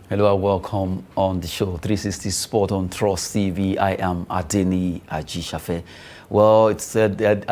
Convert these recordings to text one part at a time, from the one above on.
Hello and welcome on the show 360 Sport on Trust TV. I am Adeni Ajishafe. Well, it's a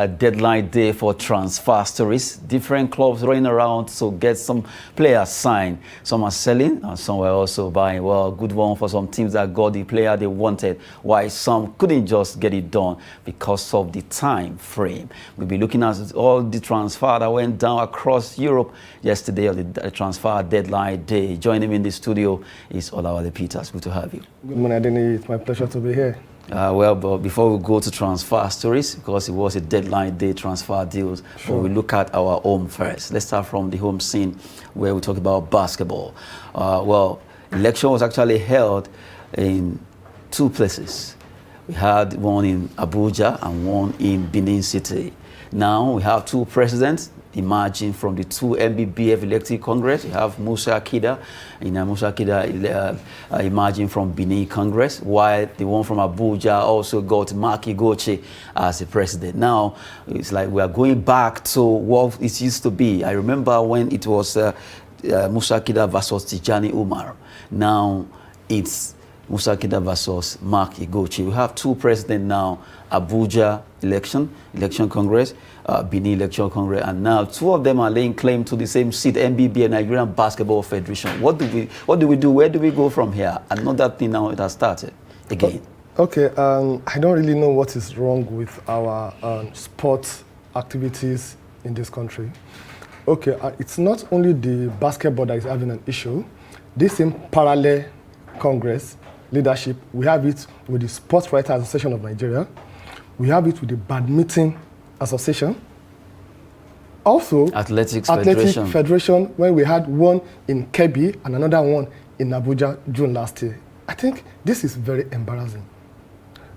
deadline day for transfer stories. Different clubs running around to get some players signed. Some are selling and some were also buying. Well, good one for some teams that got the player they wanted, while some couldn't just get it done because of the time frame. We'll be looking at all the transfer that went down across Europe yesterday on the transfer deadline day. Joining me in the studio is Olawale Peters. Good to have you. Good morning, Adeni. It's my pleasure to be here. Well, but before we go to transfer stories, because it was a deadline day transfer deals, sure. But we look at our home first. Let's start from the home scene where we talk about basketball. Well, election was actually held in two places. We had one in Abuja and one in Benin City. Now we have two presidents emerging from the two NBBF elected Congress. You have Musa Akida, Musa Akida emerging from Benin Congress, while the one from Abuja also got Mark Igoche as the president. Now, it's like we are going back to what it used to be. I remember when it was Musa Akida versus Tijani Umar. Now, it's Musa Akida versus Mark Igoche. We have two presidents now, Abuja election Congress, Benin Election Congress, and now two of them are laying claim to the same seat, NBBF, Nigerian Basketball Federation. What do we do? Where do we go from here? Another thing now, it has started again. Okay, I don't really know what is wrong with our sports activities in this country. Okay, it's not only the basketball that is having an issue. This same parallel Congress leadership, we have it with the Sports Writers Association of Nigeria. We have it with the Badminton Association. Also, Athletics Federation, when we had one in Kebbi and another one in Abuja June last year. I think this is very embarrassing.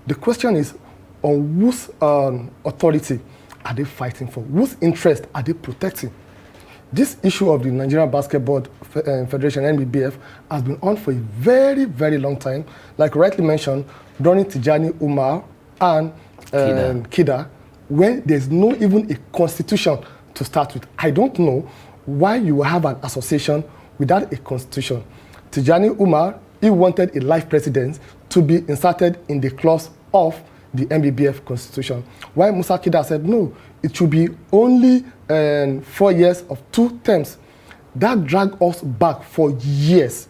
The question is, on whose authority are they fighting for? Whose interest are they protecting? This issue of the Nigerian Basketball Federation, NBBF, has been on for a very, very long time. Like rightly mentioned, during Tijani Umar and Kida, when there's no even a constitution to start with. I don't know why you have an association without a constitution. Tijani Umar, he wanted a life president to be inserted in the clause of the NBBF constitution. While Musa Kida said, no, it should be only 4 years of 2 terms. That dragged us back for years.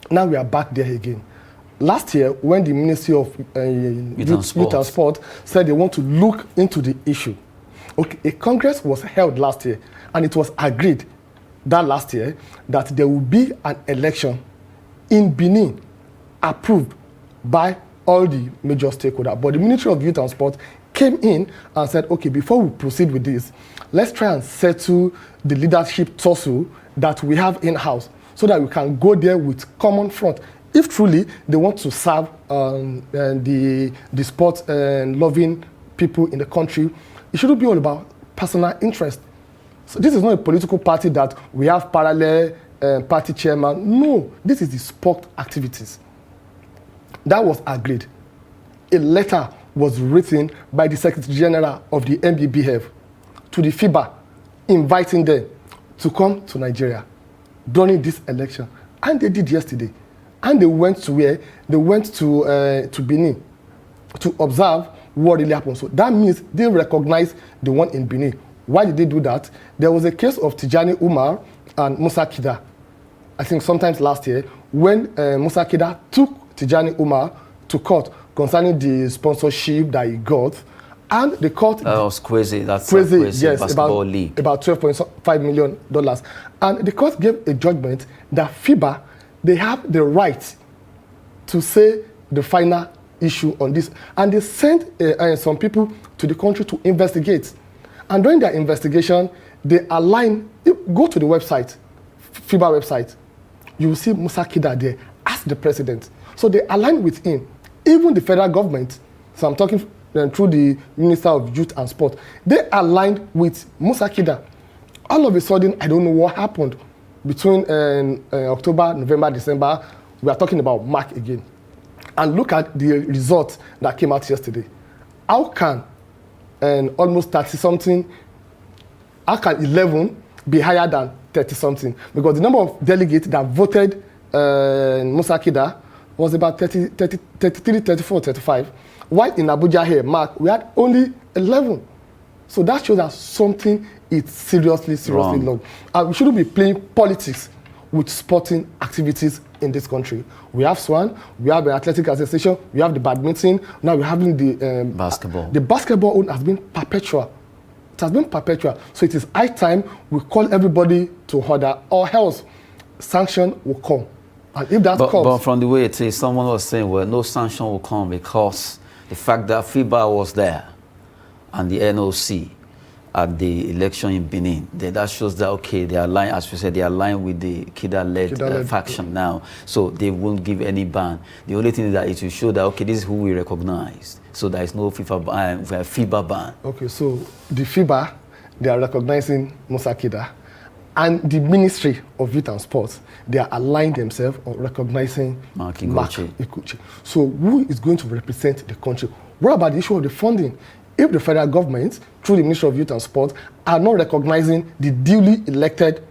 Now we are back there again. Last year, when the Ministry of Youth and Sport said they want to look into the issue, okay, a Congress was held last year, and it was agreed that last year that there will be an election in Benin approved by all the major stakeholders. But the Ministry of Youth and Sport came in and said, okay, before we proceed with this, let's try and settle the leadership tussle that we have in-house so that we can go there with common front. If truly they want to serve the sport loving people in the country, it shouldn't be all about personal interest. So this is not a political party that we have parallel party chairman. No, this is the sport activities. That was agreed. A letter was written by the Secretary General of the NBBF to the FIBA, inviting them to come to Nigeria during this election. And they did yesterday. And they went to where? They went to Benin to observe what really happened. So that means they recognize the one in Benin. Why did they do that? There was a case of Tijani Umar and Musa Kida, I think sometimes last year, when Musa Kida took Tijani Umar to court concerning the sponsorship that he got. And the court... That was crazy. That's crazy, yes, basketball league. About $12.5 million. And the court gave a judgment that FIBA, they have the right to say the final issue on this. And they sent some people to the country to investigate. And during their investigation, they align... Go to the website, FIBA website. You will see Musa Kida there as the president. So they align with him. Even the federal government, so I'm talking through the Minister of Youth and Sport, they aligned with Musa Kida. All of a sudden, I don't know what happened. Between October, November, December, we are talking about Mark again. And look at the result that came out yesterday. How can almost 30-something, how can 11 be higher than 30-something? Because the number of delegates that voted Musa Kida was about 33, 34, 35. While in Abuja here, Mark, we had only 11. So that shows that something is seriously wrong. And we shouldn't be playing politics with sporting activities in this country. We have SWAN, we have the Athletic Association, we have the badminton, now we're having the basketball. The basketball has been perpetual. It has been perpetual. So it is high time we call everybody to order, or else sanction will come. And if that comes... But from the way it is, someone was saying, well, no sanction will come because the fact that FIBA was there and the NOC at the election in Benin, that shows that, okay, they are aligned, as we said, they are aligned with the Kida-led faction now, so they won't give any ban. The only thing is that it will show that, okay, this is who we recognize, so there is no FIBA ban. Okay, so the FIBA, they are recognizing Musa Kida, and the Ministry of Youth and Sports, they are aligning themselves on recognizing Mark Ikuchi. So who is going to represent the country? What about the issue of the funding? If the federal government, through the Ministry of Youth and Sport, are not recognizing the duly elected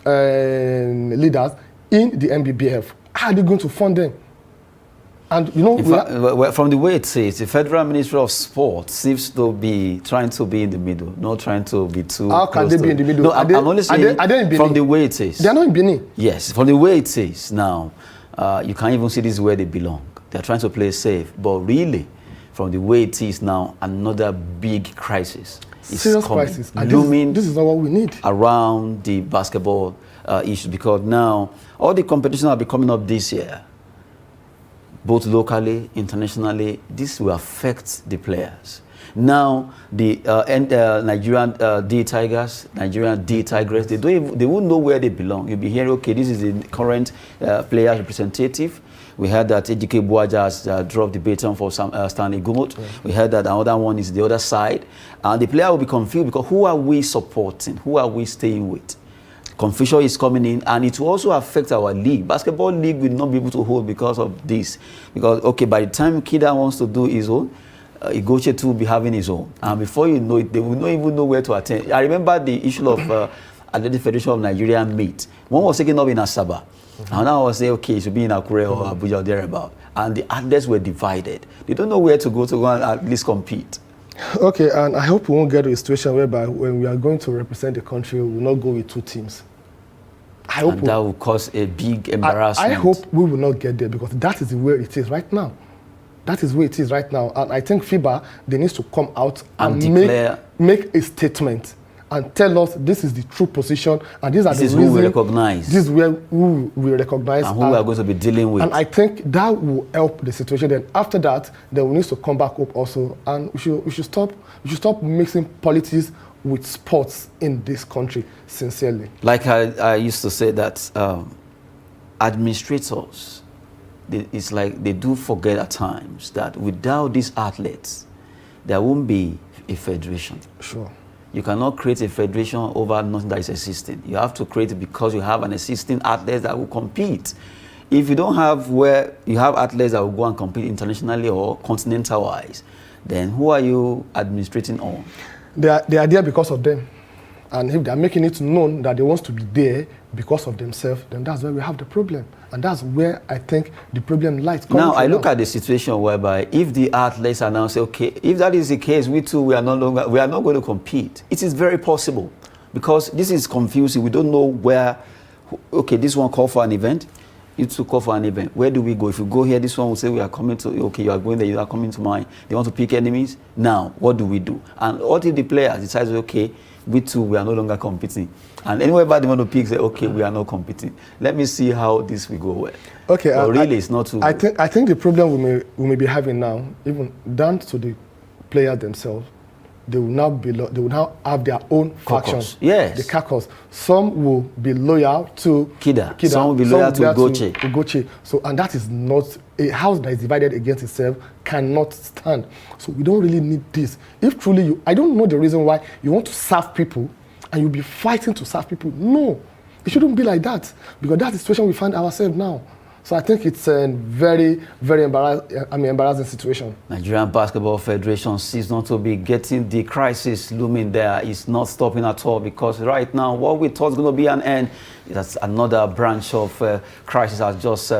leaders in the NBBF, how are they going to fund them? And you know, from the way it says, the Federal Ministry of Sport seems to be trying to be in the middle, not trying to be too. How can they be in the middle? No, I'm only saying are they in Benin? From the way it is. They are not in Benin. Yes, from the way it is now, you can't even see this is where they belong. They are trying to play safe, but really, from the way it is now, another big crisis is serious crisis. Looming this is not what we need around the basketball issue, because now all the competitions will be coming up this year, both locally, internationally. This will affect the players. Now the Nigerian D Tigers, Nigerian D Tigress, they won't know where they belong. You'll be hearing, okay, this is the current player representative. We heard that Ejike Buaja has dropped the baton for Stanley Gumot. Yeah. We heard that another one is the other side. And the player will be confused because who are we supporting? Who are we staying with? Confusion is coming in, and it will also affect our league. Basketball league will not be able to hold because of this. Because, okay, by the time Kida wants to do his own, Igoche too will be having his own. And before you know it, they will not even know where to attend. I remember the issue of Athletic Federation of Nigeria meet. One was taken up in Asaba. And now I was saying, okay, it should be in Akure or Abuja or thereabout. And the athletes were divided. They don't know where to go and at least compete. Okay, and I hope we won't get to a situation whereby when we are going to represent the country, we will not go with two teams. I hope that will cause a big embarrassment. I hope we will not get there, because that is where it is right now. That is where it is right now. And I think FIBA, they need to come out and declare, make a statement and tell us this is the true position, and these are the reasons. This is who we recognize. This is who we recognize. And who we are going to be dealing with. And I think that will help the situation. Then after that, then we need to come back up also, and we should stop mixing politics with sports in this country, sincerely. Like I used to say that administrators, it's like they do forget at times that without these athletes, there won't be a federation. Sure. You cannot create a federation over nothing that is existing. You have to create it because you have an existing athletes that will compete. If you don't have where you have athletes that will go and compete internationally or continental-wise, then who are you administrating on? They are there because of them. And if they are making it known that they want to be there because of themselves, then that's where we have the problem. And that's where I think the problem lies. Now, I look at the situation whereby if the athletes are now say, okay, if that is the case, we too, we are not going to compete. It is very possible, because this is confusing. We don't know where, okay, this one call for an event, you two call for an event. Where do we go? If you go here, this one will say we are coming to, okay, you are going there, you are coming to mine. They want to pick enemies. Now, what do we do? And what if the players decide, okay, we too, we are no longer competing. And anywhere they want to pick, say, okay, we are not competing. Let me see how this will go well. Okay. But really, it's not too good. I think the problem we may be having now, even down to the players themselves, they will now have their own factions. Yes. The caucus. Some will be loyal to Kida. Some will be loyal to Ugochi. So, and that is not a house that is divided against itself cannot stand. So we don't really need this. If truly I don't know the reason why you want to serve people and you'll be fighting to serve people. No, it shouldn't be like that, because that's the situation we find ourselves now. So I think it's a very, very embarrassing situation. Nigerian Basketball Federation seems not to be getting the crisis looming there. It's not stopping at all, because right now what we thought was going to be an end, that's another branch of crisis has just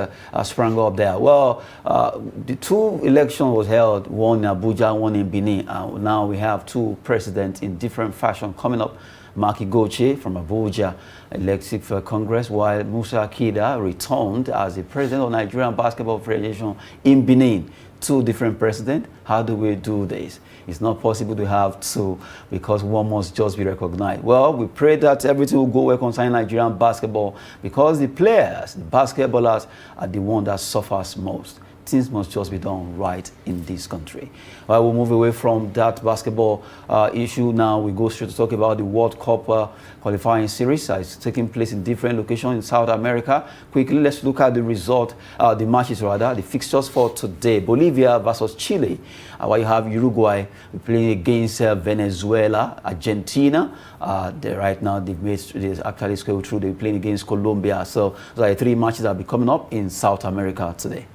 sprung up there. Well, the two elections was held, one in Abuja, one in Benin. Now we have two presidents in different fashion coming up. Maki Goche from Abuja elected for Congress, while Musa Akida returned as the president of Nigerian Basketball Federation in Benin. Two different presidents. How do we do this? It's not possible to have two, because one must just be recognized. Well, we pray that everything will go well concerning Nigerian basketball, because the players, the basketballers, are the one that suffers most. Things must just be done right in this country. Well, we'll move away from that basketball issue. Now we go straight to talk about the World Cup qualifying series. It's taking place in different locations in South America. Quickly, let's look at the result, the matches rather, the fixtures for today. Bolivia versus Chile. While you have Uruguay playing against Venezuela, Argentina. Right now they've actually scored through. They're playing against Colombia. So those are three matches that will be coming up in South America today.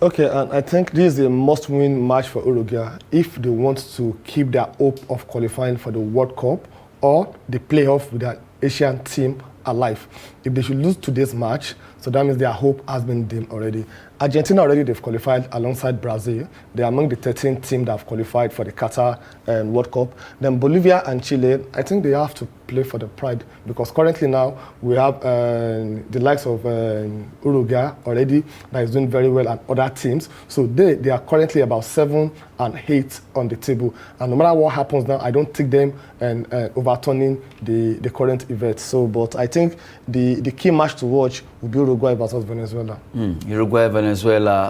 Okay, and I think this is a must-win match for Uruguay if they want to keep their hope of qualifying for the World Cup or the playoff with their Asian team alive. If they should lose today's match, so that means their hope has been dimmed already. Argentina already, they've qualified alongside Brazil. They're among the 13 teams that have qualified for the Qatar World Cup. Then Bolivia and Chile, I think they have to play for the pride, because currently now we have the likes of Uruguay already that is doing very well, and other teams. So they are currently about 7 and 8 on the table. And no matter what happens now, I don't take them and overturning the current event. So, but I think the key match to watch will be Uruguay versus Venezuela. Uruguay, Venezuela.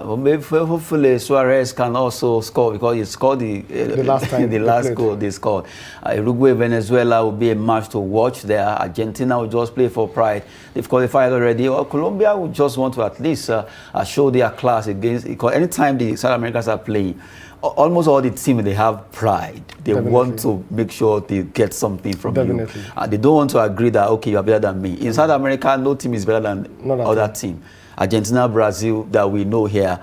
Well, maybe hopefully Suarez can also score, because he scored the last time the last goal they scored. Uruguay, Venezuela will be a match to watch there. Argentina will just play for pride. They've qualified already. Well, Colombia will just want to at least show their class against, because anytime the South Americans are playing, almost all the teams, they have pride. They want to make sure they get something from you. They don't want to agree that, okay, you are better than me. In South America, no team is better than other team. Argentina, Brazil, that we know here.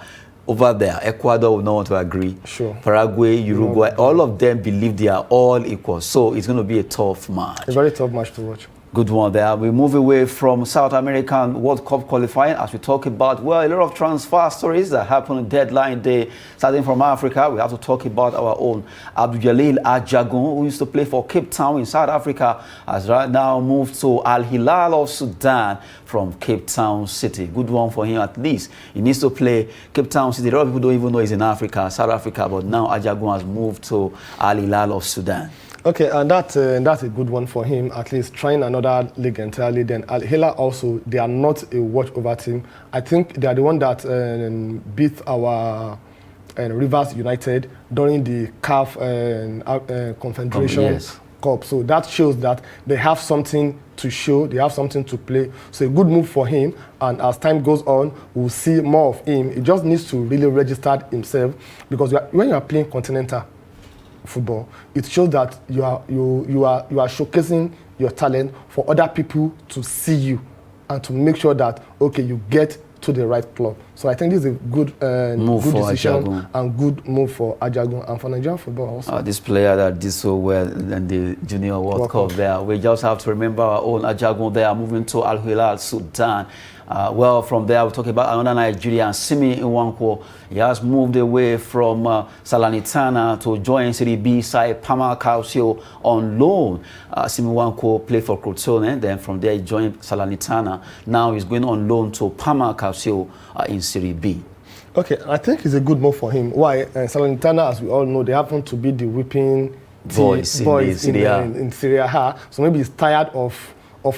Over there, Ecuador will not want to agree. Sure. Paraguay, Uruguay, all of them believe they are all equal. So it's going to be a tough match. A very tough match to watch. Good one there. We move away from South American World Cup qualifying as we talk about, well, a lot of transfer stories that happen on deadline day. Starting from Africa, we have to talk about our own Abdul Jalil Ajagun, who used to play for Cape Town in South Africa, has right now moved to Al Hilal of Sudan from Cape Town City. Good one for him at least. He needs to play Cape Town City. A lot of people don't even know he's in Africa, South Africa, but now Ajagun has moved to Al Hilal of Sudan. Okay, and that's a good one for him, at least trying another league entirely. Then Al Hilal also, they are not a watch-over team. I think they are the one that beat our Rivers United during the CAF Confederation Cup. So that shows that they have something to show, they have something to play. So a good move for him, and as time goes on, we'll see more of him. He just needs to really register himself, because when you are playing continental football, it shows that you are showcasing your talent for other people to see you and to make sure that, okay, you get to the right club. So I think this is a good decision and good move for Ajagun and for Nigerian football also. This player that did so well in the Junior World Cup there, we just have to remember our own Ajagun there, moving to Al Hilal, Sudan. Well, from there, we'll talk about another Nigerian, Simi Nwankwo. He has moved away from Salernitana to join Serie B side Parma Calcio on loan. Simi Nwankwo played for Crotone, then from there he joined Salernitana. Now he's going on loan to Parma Calcio in Serie B. Okay, I think it's a good move for him. Why? Salernitana, as we all know, they happen to be the whipping boys in Serie A. So maybe he's tired of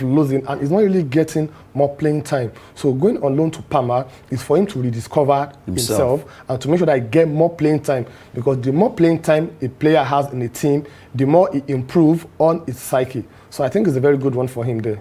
losing, and he's not really getting more playing time. So going on loan to Parma is for him to rediscover himself and to make sure that he get more playing time, because the more playing time a player has in a team, the more he improves on his psyche. So I think it's a very good one for him there.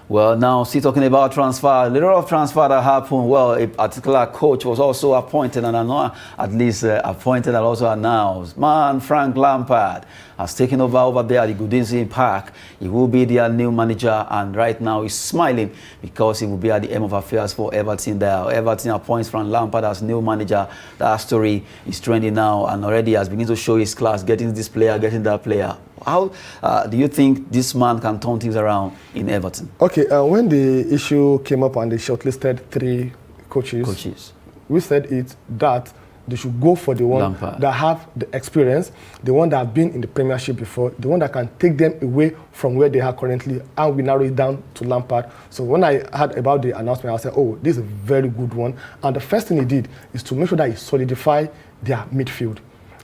Well, now, see, talking about transfer, a little of transfer that happened. Well, a particular coach was also appointed, and appointed and also announced. Man, Frank Lampard has taken over there at the Goodison Park. He will be their new manager, and right now he's smiling because he will be at the end of affairs for Everton there. Everton appoints Frank Lampard as new manager. That story is trending now and already has begun to show his class, getting this player, getting that player. How do you think this man can turn things around in Everton? Okay, when the issue came up and they shortlisted 3 coaches, we said that they should go for the one Lampard, that have the experience, the one that have been in the Premiership before, the one that can take them away from where they are currently, and we narrow it down to Lampard. So when I heard about the announcement, I said, oh, this is a very good one. And the first thing he did is to make sure that he solidify their midfield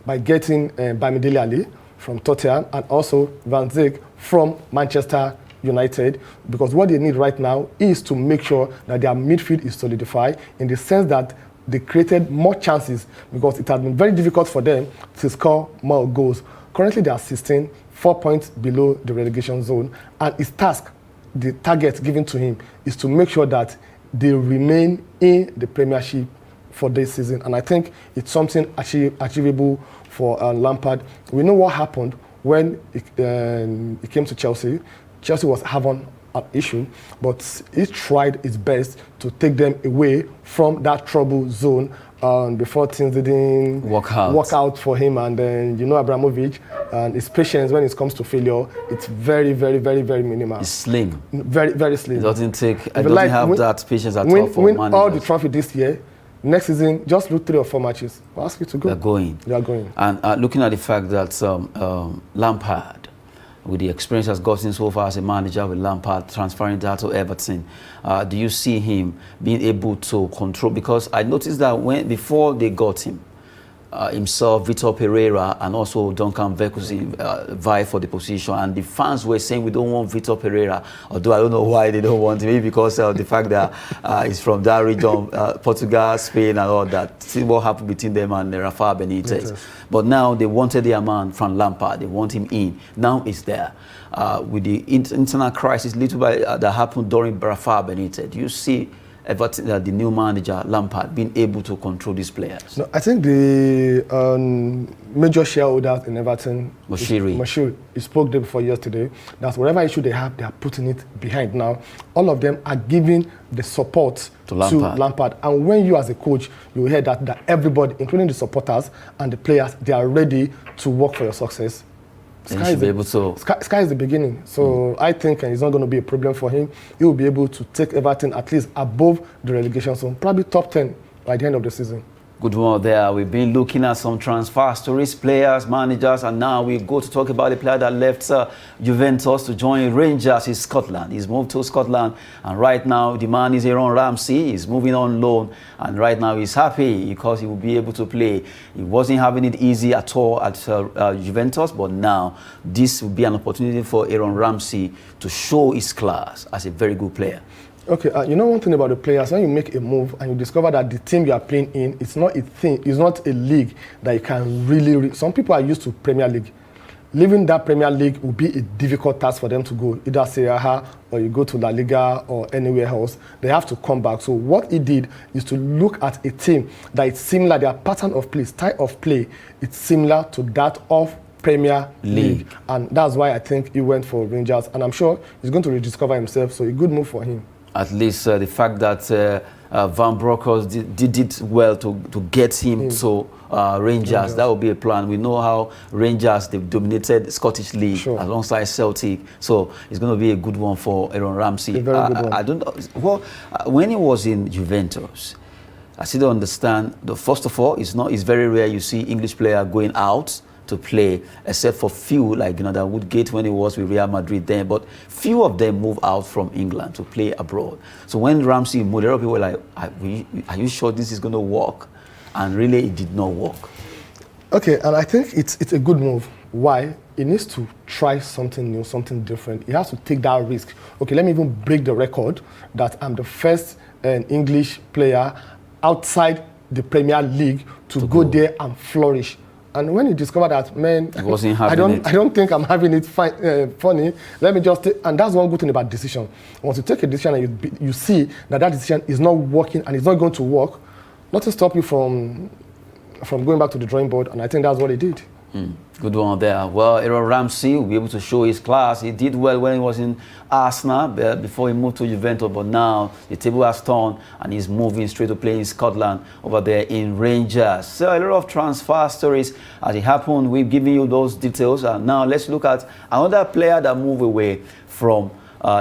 by getting Bamidele Ali from Tottenham and also Van Dijk from Manchester United, because what they need right now is to make sure that their midfield is solidified in the sense that they created more chances, because it has been very difficult for them to score more goals. Currently, they are 16, 4 points below the relegation zone, and his task, the target given to him, is to make sure that they remain in the Premiership for this season. And I think it's something achievable for Lampard. We know what happened when he came to Chelsea. Chelsea was having an issue, but he tried his best to take them away from that trouble zone before things didn't work out for him. And then, you know, Abramovich and his patience when it comes to failure, it's very, very, very, very minimal. It's slim. Very, very slim. It doesn't have that patience at all for win managers. All the trophy this year. Next season, just look 3 or 4 matches. I'll ask you to go. They're going. They are going. And looking at the fact that Lampard, with the experience has gotten so far as a manager with Lampard transferring that to Everton, do you see him being able to control? Because I noticed that before they got him, himself, Vitor Pereira, and also Duncan Verkusen vie for the position, and the fans were saying we don't want Vitor Pereira, although I don't know why they don't want him, maybe because of the fact that he's from that region, Portugal, Spain, and all that. See what happened between them and Rafa Benitez. Yes. But now they wanted their man from Lampard, they want him in. Now he's there. With the internal crisis little bit that happened during Rafa Benitez, do you see Everton, the new manager Lampard, being able to control these players? No, I think the major shareholders in Everton, Moshiri, he spoke there before yesterday, that whatever issue they have, they are putting it behind now. All of them are giving the support to Lampard. And when you as a coach, you hear that everybody, including the supporters and the players, they are ready to work for your success. Sky is the beginning. So I think it's not going to be a problem for him. He will be able to take Everton at least above the relegation zone, probably top 10 by the end of the season. Good one there. We've been looking at some transfer stories, players, managers, and now we go to talk about the player that left Juventus to join Rangers in Scotland. He's moved to Scotland, and right now the man is Aaron Ramsey. He's moving on loan, and right now he's happy because he will be able to play. He wasn't having it easy at all at Juventus, but now this will be an opportunity for Aaron Ramsey to show his class as a very good player. Okay, you know one thing about the players, when you make a move and you discover that the team you are playing in, it's not a league that you can really. Some people are used to Premier League. Leaving that Premier League will be a difficult task for them to go, either Serie A or you go to La Liga or anywhere else. They have to come back. So what he did is to look at a team that is similar, their pattern of play, style of play, it's similar to that of Premier League. And that's why I think he went for Rangers. And I'm sure he's going to rediscover himself, so a good move for him. At least the fact that Van Bronckhorst did it well to get him to Rangers, that will be a plan. We know how Rangers, they've dominated Scottish League alongside Celtic, so it's going to be a good one for Aaron Ramsey. A very good one. I don't know. Well, when he was in Juventus, I still don't understand. First of all, it's very rare you see English player going out to play, except for few, like that Woodgate when he was with Real Madrid then, but few of them move out from England to play abroad. So when Ramsey moved, a lot of people were like, are you sure this is going to work? And really, it did not work. Okay, and I think it's a good move. Why? He needs to try something new, something different. He has to take that risk. Okay, let me even break the record that I'm the first English player outside the Premier League to go there and flourish. And when he discovered that, man, I don't think I'm having it funny. Let me just and that's one good thing about decision. Once you take a decision and you see that decision is not working and it's not going to work, nothing stop you from going back to the drawing board. And I think that's what he did. Good one there. Well, Aaron Ramsey will be able to show his class. He did well when he was in Arsenal before he moved to Juventus, but now the table has turned and he's moving straight to play in Scotland over there in Rangers. So a lot of transfer stories as it happened. We've given you those details. And now let's look at another player that moved away from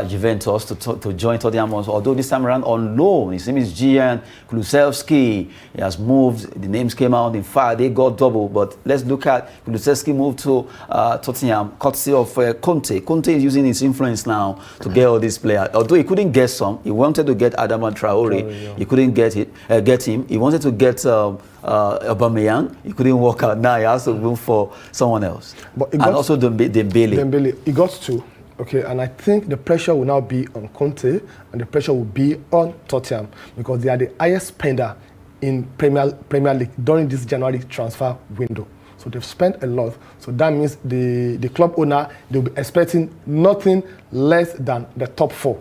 Juventus to join Tottenham, although this time around on loan. His name is Jan Kulusevski. He has moved. The names came out. In fact, they got double. But let's look at Kulusevski moved to Tottenham, courtesy of Conte. Conte is using his influence now to get all these players. Although he couldn't get some, he wanted to get Adama Traore. Yeah. He couldn't get him. He wanted to get Aubameyang. He couldn't work out. Now he has to move for someone else. And also Dembele. He got two. Okay, and I think the pressure will now be on Conte and the pressure will be on Tottenham because they are the highest spender in Premier League during this January transfer window. So they've spent a lot. So that means the club owner, they'll be expecting nothing less than the top four,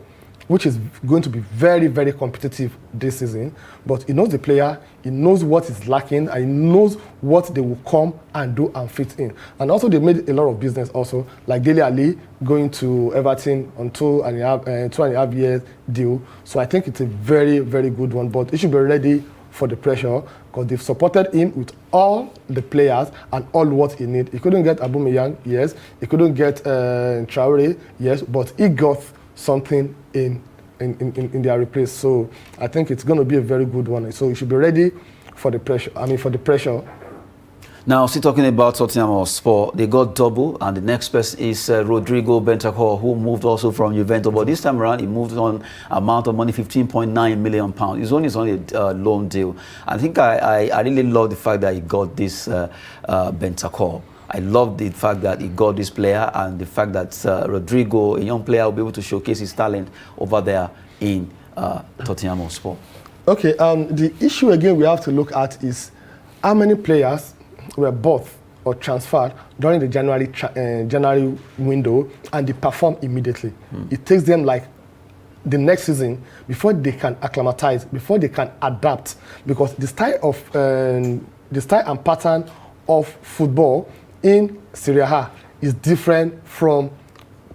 which is going to be very, very competitive this season. But he knows the player, he knows what is lacking, and he knows what they will come and do and fit in. And also they made a lot of business also, like Dele Alli going to Everton on 2.5 years deal. So I think it's a very, very good one, but he should be ready for the pressure because they've supported him with all the players and all what he needs. He couldn't get Aubameyang, yes. He couldn't get Traore, yes, but he got something in their replace. So I think it's going to be a very good one. So you should be ready for the pressure. Now, still talking about Tottenham Hotspur, they got double, and the next person is Rodrigo Bentancur, who moved also from Juventus. But this time around, he moved on amount of money, £15.9 million. It's only a loan deal. I think I really love the fact that he got this Bentancur. I love the fact that he got this player and the fact that Rodrigo, a young player, will be able to showcase his talent over there in Tottenham Hotspur. Okay, the issue again we have to look at is how many players were bought or transferred during the January window and they perform immediately. It takes them like the next season before they can acclimatize, before they can adapt, because the style and pattern of football in Serie A is different from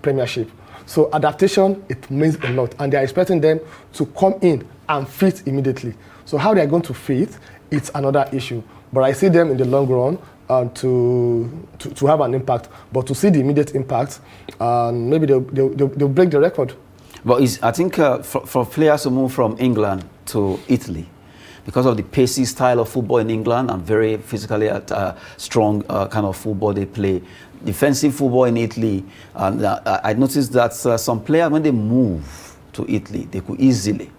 Premiership. So adaptation, it means a lot, and they are expecting them to come in and fit immediately. So how they are going to fit, it's another issue. But I see them in the long run to have an impact. But to see the immediate impact, maybe they'll break the record. But I think for players to move from England to Italy, because of the pacey style of football in England and very physically strong kind of football they play, defensive football in Italy, and I noticed that some players, when they move to Italy, they could easily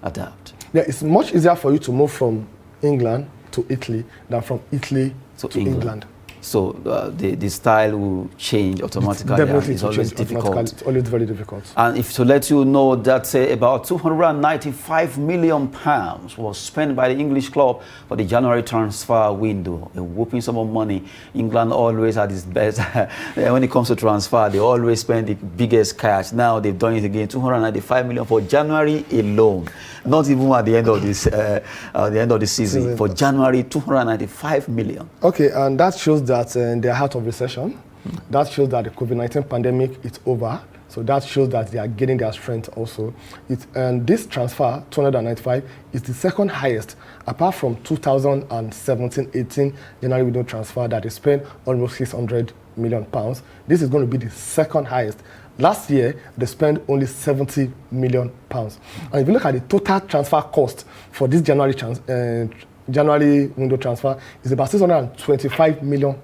adapt. Yeah, it's much easier for you to move from England to Italy than from Italy to England. So the style will change automatically. Definitely, it's always difficult. It's always very difficult. And if to let you know that about £295 million was spent by the English club for the January transfer window, a whooping sum of money. England always had its best. When it comes to transfer, they always spend the biggest cash. Now they've done it again, £295 million for January alone. Not even at the end of this, the end of the season. For January, £295 million. Okay, and that shows that they're out of recession. That shows that the COVID-19 pandemic is over. So that shows that they are getting their strength also. And this transfer, 295, is the second highest, apart from 2017-18 January window transfer that they spent almost £600 million. This is going to be the second highest. Last year, they spent only £70 million. And if you look at the total transfer cost for this January window transfer, is about £625 million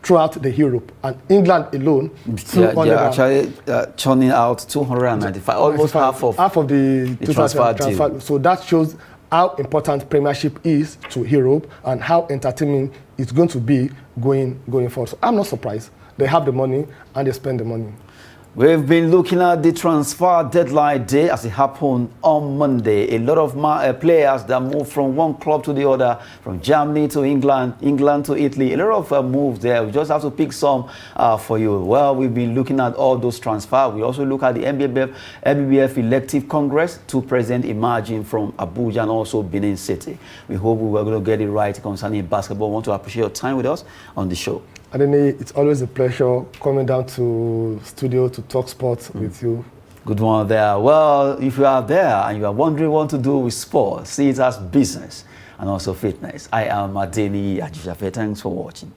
throughout the Europe. And England alone, they're actually churning out 295, almost half of the transfer deal. So that shows how important Premiership is to Europe and how entertaining it's going to be going forward. So I'm not surprised. They have the money and they spend the money. We've been looking at the transfer deadline day as it happened on Monday. A lot of players that moved from one club to the other, from Germany to England, England to Italy. A lot of moves there. We just have to pick some for you. Well, we've been looking at all those transfers. We also look at the NBBF elective congress, two presidents emerging from Abuja and also Benin City. We hope we were going to get it right concerning basketball. I want to appreciate your time with us on the show. Adeni, it's always a pleasure coming down to studio to talk sports with you. Good one there. Well, if you are there and you are wondering what to do with sports, see it as business and also fitness. I am Adeni Ajijafe. Thanks for watching.